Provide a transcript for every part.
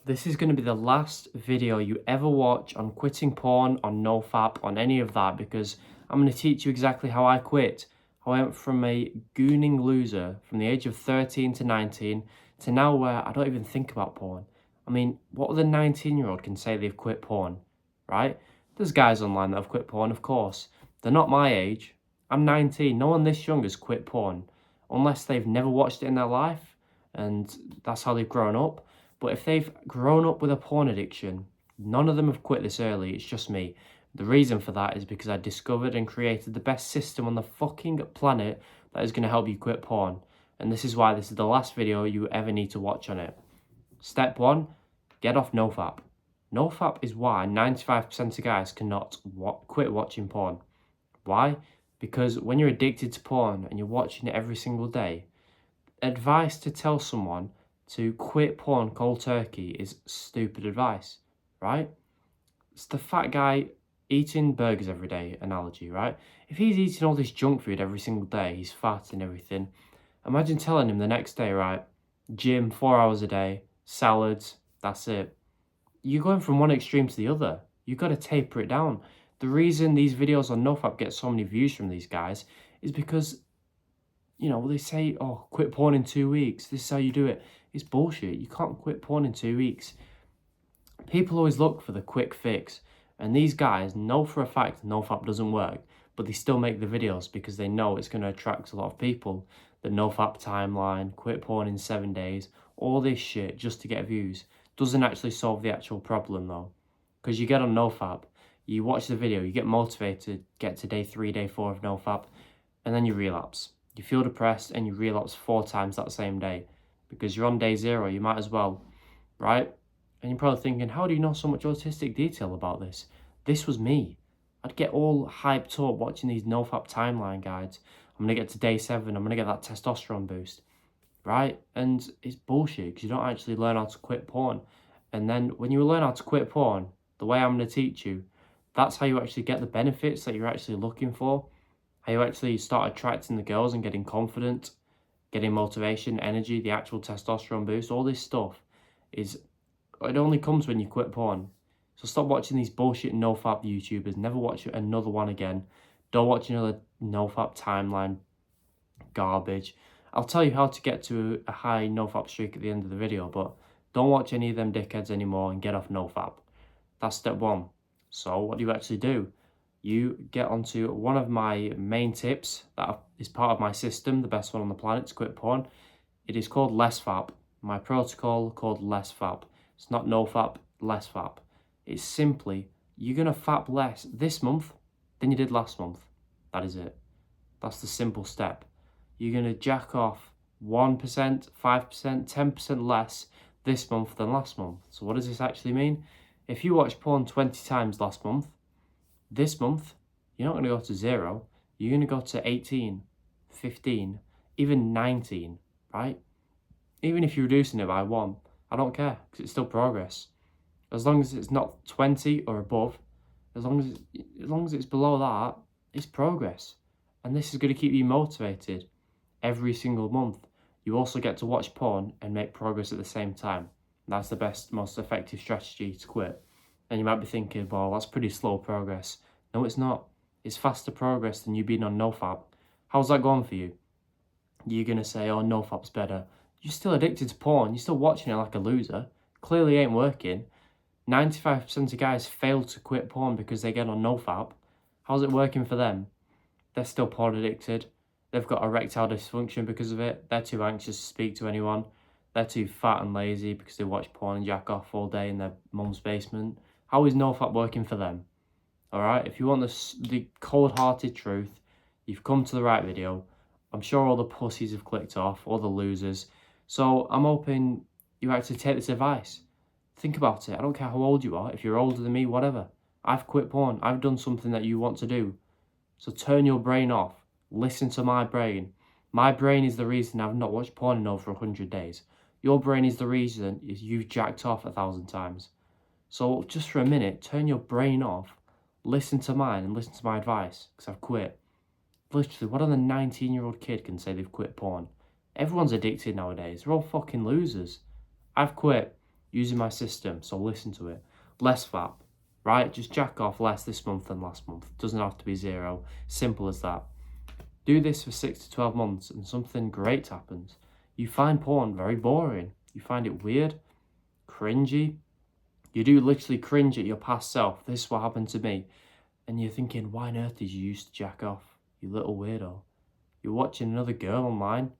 This is going to be the last video you ever watch on quitting porn, on NoFap, on any of that, because I'm going to teach you exactly how I quit. How I went from a gooning loser from the age of 13 to 19 to now where I don't even think about porn. I mean, what other 19-year-old can say they've quit porn, right? There's guys online that have quit porn, of course. They're not my age. I'm 19. No one this young has quit porn, unless they've never watched it in their life, and that's how they've grown up. But if they've grown up with a porn addiction, none of them have quit this early, it's just me. The reason for that is because I discovered and created the best system on the fucking planet that is going to help you quit porn. And this is why this is the last video you ever need to watch on it. Step 1, get off NoFap. NoFap is why 95% of guys cannot quit watching porn. Why? Because when you're addicted to porn and you're watching it every single day, advice to tell someone to quit porn cold turkey is stupid advice, right? It's the fat guy eating burgers every day analogy, right? If he's eating all this junk food every single day, he's fat and everything. Imagine telling him the next day, right? Gym 4 hours a day, salads, that's it. You're going from one extreme to the other. You've got to taper it down. The reason these videos on NoFap get so many views from these guys is because, they say, oh, quit porn in 2 weeks. This is how you do it. It's bullshit. You can't quit porn in 2 weeks. People always look for the quick fix. And these guys know for a fact NoFap doesn't work, but they still make the videos because they know it's going to attract a lot of people. The NoFap timeline, quit porn in 7 days, all this shit just to get views. Doesn't actually solve the actual problem though. Because you get on NoFap, you watch the video, you get motivated, get to day 3, day 4 of NoFap, and then you relapse. You feel depressed and you relapse 4 times that same day. Because you're on day 0, you might as well, right? And you're probably thinking, how do you know so much autistic detail about this? This was me. I'd get all hyped up watching these NoFap timeline guides. I'm going to get to day 7, I'm going to get that testosterone boost, right? And it's bullshit because you don't actually learn how to quit porn. And then when you learn how to quit porn, the way I'm going to teach you, that's how you actually get the benefits that you're actually looking for. How you actually start attracting the girls and getting confident, getting motivation, energy, the actual testosterone boost, all this stuff it only comes when you quit porn. So stop watching these bullshit NoFap YouTubers. Never watch another one again. Don't watch another NoFap timeline garbage. I'll tell you how to get to a high NoFap streak at the end of the video, but don't watch any of them dickheads anymore and get off NoFap. That's step 1. So what do you actually do? You get onto one of my main tips that is part of my system, the best one on the planet to quit porn. It is called LessFap. My protocol called LessFap. It's not NoFap, LessFap. It's simply, you're going to fap less this month than you did last month. That is it. That's the simple step. You're going to jack off 1%, 5%, 10% less this month than last month. So what does this actually mean? If you watched porn 20 times last month, this month, you're not going to go to 0. You're going to go to 18, 15, even 19, right? Even if you're reducing it by 1, I don't care because it's still progress. As long as it's not 20 or above, as long as it's below that, it's progress. And this is going to keep you motivated every single month. You also get to watch porn and make progress at the same time. That's the best, most effective strategy to quit. And you might be thinking, well, that's pretty slow progress. No, it's not. It's faster progress than you being on NoFap. How's that going for you? You're going to say, oh, NoFap's better. You're still addicted to porn. You're still watching it like a loser. Clearly ain't working. 95% of guys fail to quit porn because they get on NoFap. How's it working for them? They're still porn addicted. They've got erectile dysfunction because of it. They're too anxious to speak to anyone. They're too fat and lazy because they watch porn and jack off all day in their mum's basement. How is NoFap working for them? Alright, if you want the cold-hearted truth, you've come to the right video. I'm sure all the pussies have clicked off, all the losers. So I'm hoping you actually take this advice. Think about it. I don't care how old you are. If you're older than me, whatever. I've quit porn. I've done something that you want to do. So turn your brain off. Listen to my brain. My brain is the reason I've not watched porn in over 100 days. Your brain is the reason you've jacked off 1,000 times. So just for a minute, turn your brain off. Listen to mine and listen to my advice, because I've quit. Literally, what other 19-year-old kid can say they've quit porn? Everyone's addicted nowadays. They're all fucking losers. I've quit. using my system, so listen to it. Less FAP, right? Just jack off less this month than last month. Doesn't have to be 0. Simple as that. Do this for 6 to 12 months and something great happens. You find porn very boring. You find it weird, cringy. You do literally cringe at your past self. This is what happened to me. And you're thinking, why on earth did you used to jack off? You little weirdo. You're watching another girl online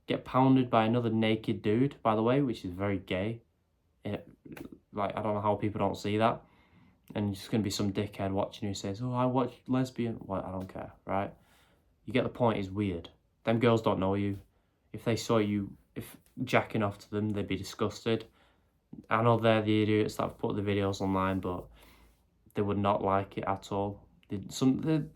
get pounded by another naked dude, by the way, which is very gay. Like, I don't know how people don't see that. And it's just going to be some dickhead watching who says, oh, I watch lesbian. Well, I don't care, right? You get the point, it's weird. Them girls don't know you. If they saw you if jacking off to them, they'd be disgusted. I know they're the idiots that have put the videos online, but they would not like it at all. They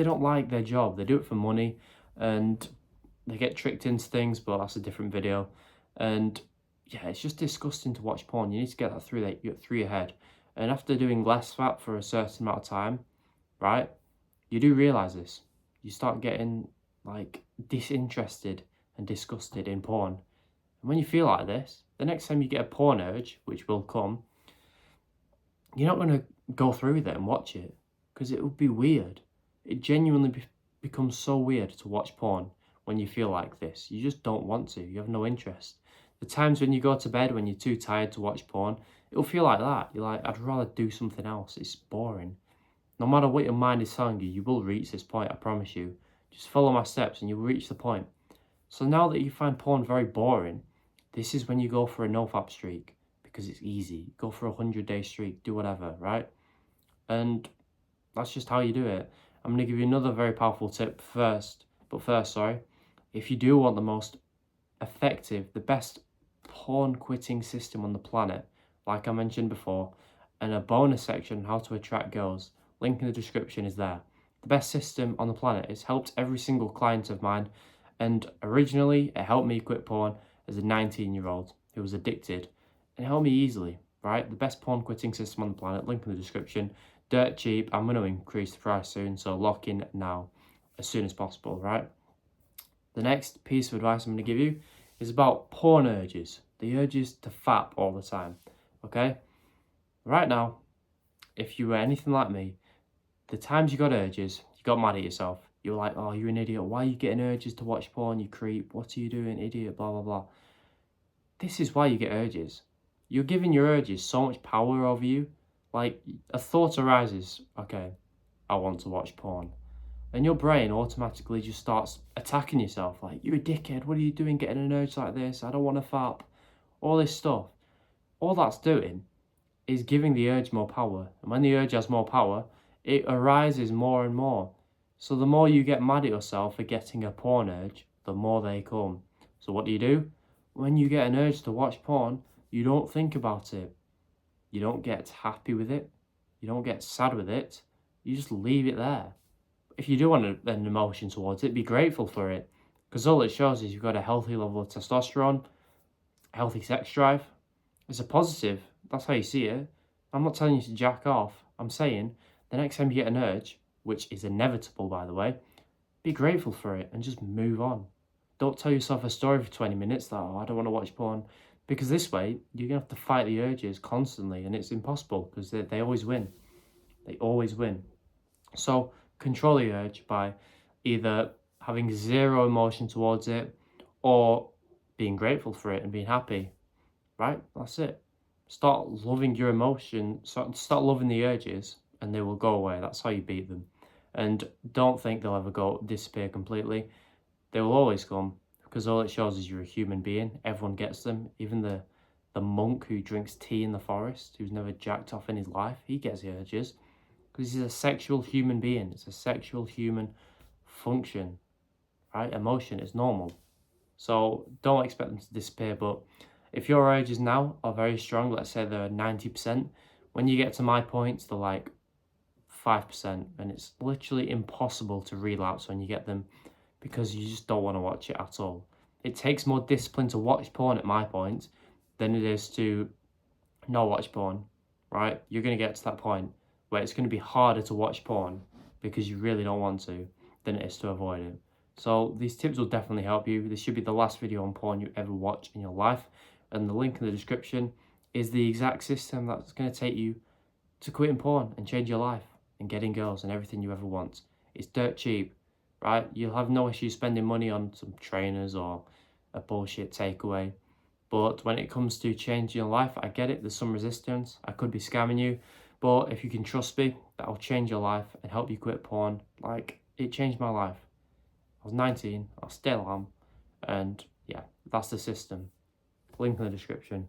don't like their job. They do it for money, and they get tricked into things, but that's a different video. And yeah, it's just disgusting to watch porn. You need to get that through your head. And after doing less FAP for a certain amount of time, right, you do realise this. You start getting like disinterested and disgusted in porn. And when you feel like this, the next time you get a porn urge, which will come, you're not going to go through with it and watch it, because it would be weird. It genuinely becomes so weird to watch porn when you feel like this. You just don't want to. You have no interest. The times when you go to bed when you're too tired to watch porn, it'll feel like that. You're like, I'd rather do something else. It's boring. No matter what your mind is telling you, you will reach this point, I promise you. Just follow my steps and you'll reach the point. So now that you find porn very boring, this is when you go for a no-fap streak, because it's easy. Go for a 100-day streak, do whatever, right? And that's just how you do it. I'm going to give you another very powerful tip first. But first, if you do want the most effective, the best porn quitting system on the planet, like I mentioned before, and a bonus section on how to attract girls, link in the description is there. The best system on the planet. It's helped every single client of mine, and originally it helped me quit porn as a 19-year-old who was addicted, and it helped me easily, right? The best porn quitting system on the planet, link in the description. Dirt cheap. I'm going to increase the price soon, so lock in now as soon as possible, right? The next piece of advice I'm going to give you is about porn urges, the urges to fap all the time, okay? Right now, if you were anything like me, the times you got urges, you got mad at yourself. You were like, oh, you're an idiot. Why are you getting urges to watch porn, you creep? What are you doing, idiot, blah, blah, blah. This is why you get urges. You're giving your urges so much power over you. Like, a thought arises, okay, I want to watch porn. And your brain automatically just starts attacking yourself. Like, you're a dickhead. What are you doing getting an urge like this? I don't want to fap. All this stuff. All that's doing is giving the urge more power. And when the urge has more power, it arises more and more. So the more you get mad at yourself for getting a porn urge, the more they come. So what do? When you get an urge to watch porn, you don't think about it. You don't get happy with it. You don't get sad with it. You just leave it there. If you do want an emotion towards it, be grateful for it. Because all it shows is you've got a healthy level of testosterone, a healthy sex drive. It's a positive. That's how you see it. I'm not telling you to jack off. I'm saying the next time you get an urge, which is inevitable, by the way, be grateful for it and just move on. Don't tell yourself a story for 20 minutes that, oh, I don't want to watch porn. Because this way, you're going to have to fight the urges constantly, and it's impossible because they always win. They always win. So control the urge by either having zero emotion towards it or being grateful for it and being happy, right? That's it. Start loving your emotion, start loving the urges, and they will go away. That's how you beat them. And don't think they'll ever disappear completely. They will always come, because all it shows is you're a human being. Everyone gets them. Even the monk who drinks tea in the forest, who's never jacked off in his life, he gets the urges. Because he's a sexual human being. It's a sexual human function, right? Emotion is normal. So don't expect them to disappear. But if your urges now are very strong, let's say they're 90%, when you get to my points, they're like 5%. And it's literally impossible to relapse when you get them, because you just don't want to watch it at all. It takes more discipline to watch porn at my point than it is to not watch porn, right? You're going to get to that point where it's going to be harder to watch porn because you really don't want to than it is to avoid it. So these tips will definitely help you. This should be the last video on porn you ever watch in your life, and the link in the description is the exact system that's going to take you to quitting porn and change your life and getting girls and everything you ever want. It's dirt cheap, right? You'll have no issue spending money on some trainers or a bullshit takeaway. But when it comes to changing your life, I get it, there's some resistance. I could be scamming you. But if you can trust me, that'll change your life and help you quit porn. Like, it changed my life. I was 19, I still am. And yeah, that's the system. Link in the description.